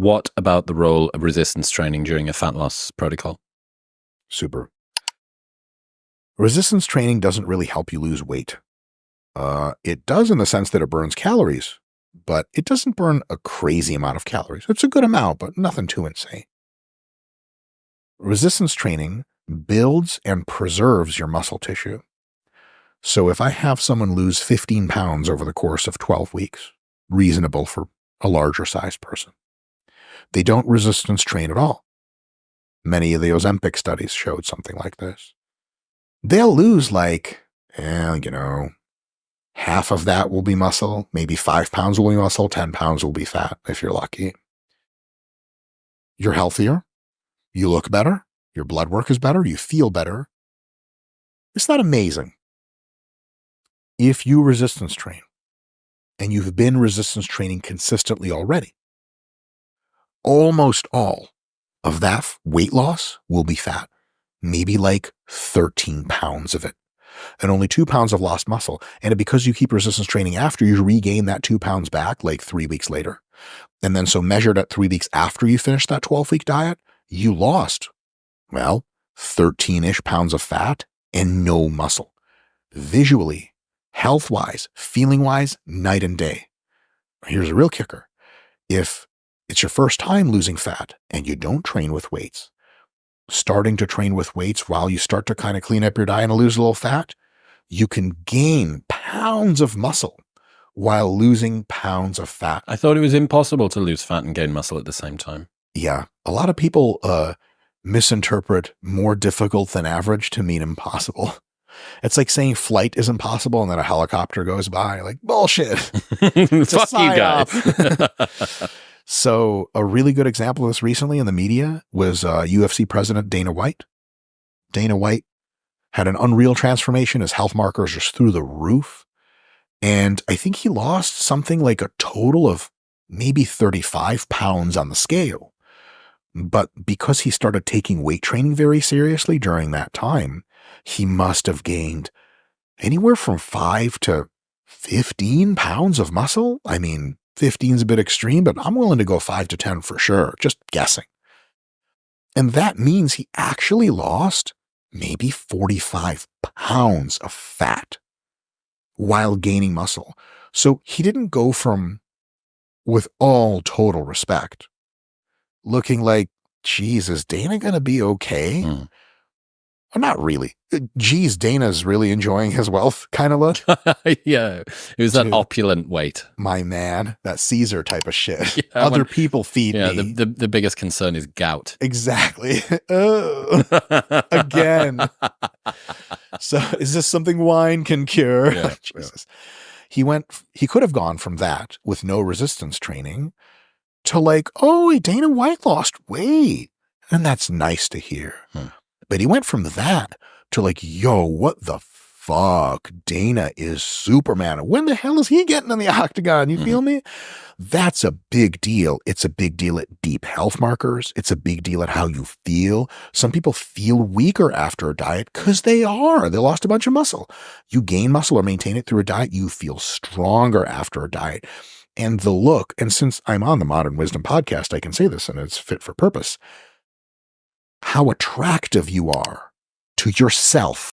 what about the role of resistance training during a fat loss protocol? Super. Resistance training doesn't really help you lose weight. It does in the sense that it burns calories, but it doesn't burn a crazy amount of calories. It's a good amount, but nothing too insane. Resistance training builds and preserves your muscle tissue. So if I have someone lose 15 pounds over the course of 12 weeks, reasonable for a larger sized person, they don't resistance train at all. Many of the Ozempic studies showed something like this. They'll lose half of that will be muscle, maybe 5 pounds will be muscle, 10 pounds will be fat if you're lucky. You're healthier, you look better, your blood work is better, you feel better. It's not amazing. If you resistance train, and you've been resistance training consistently already, almost all of that weight loss will be fat, maybe 13 pounds of it, and only 2 pounds of lost muscle. And because you keep resistance training after, you regain that 2 pounds back 3 weeks later. And then so measured at 3 weeks after you finish that 12-week diet, you lost, 13-ish pounds of fat and no muscle. Visually, health-wise, feeling-wise, night and day. Here's a real kicker. If it's your first time losing fat and you don't train with weights, starting to train with weights while you start to kind of clean up your diet and lose a little fat, you can gain pounds of muscle while losing pounds of fat. I thought it was impossible to lose fat and gain muscle at the same time. Yeah. A lot of people misinterpret more difficult than average to mean impossible. It's like saying flight is impossible and then a helicopter goes by. Bullshit. Fuck you guys. So a really good example of this recently in the media was UFC president Dana White. Dana White had an unreal transformation. His health markers are just through the roof. And I think he lost something like a total of maybe 35 pounds on the scale. But because he started taking weight training very seriously during that time, he must have gained anywhere from 5 to 15 pounds of muscle. 15 is a bit extreme, but I'm willing to go 5 to 10 for sure, just guessing. And that means he actually lost maybe 45 pounds of fat while gaining muscle. So he didn't go from, with all total respect, looking like, geez, is Dana going to be okay? Well, not really. Geez, Dana's really enjoying his wealth kind of look. Yeah. It was that opulent weight. My man, that Caesar type of shit. Yeah, Other people feed me. The biggest concern is gout. Exactly. Again. So is this something wine can cure? Yeah, Jesus. Yeah. He could have gone from that with no resistance training to Dana White lost weight. And that's nice to hear. But he went from that to yo, what the fuck? Dana is Superman. When the hell is he getting in the octagon? You feel me? That's a big deal. It's a big deal at deep health markers. It's a big deal at how you feel. Some people feel weaker after a diet because they lost a bunch of muscle. You gain muscle or maintain it through a diet, you feel stronger after a diet. And the look, and since I'm on the Modern Wisdom podcast, I can say this and it's fit for purpose. How attractive you are to yourself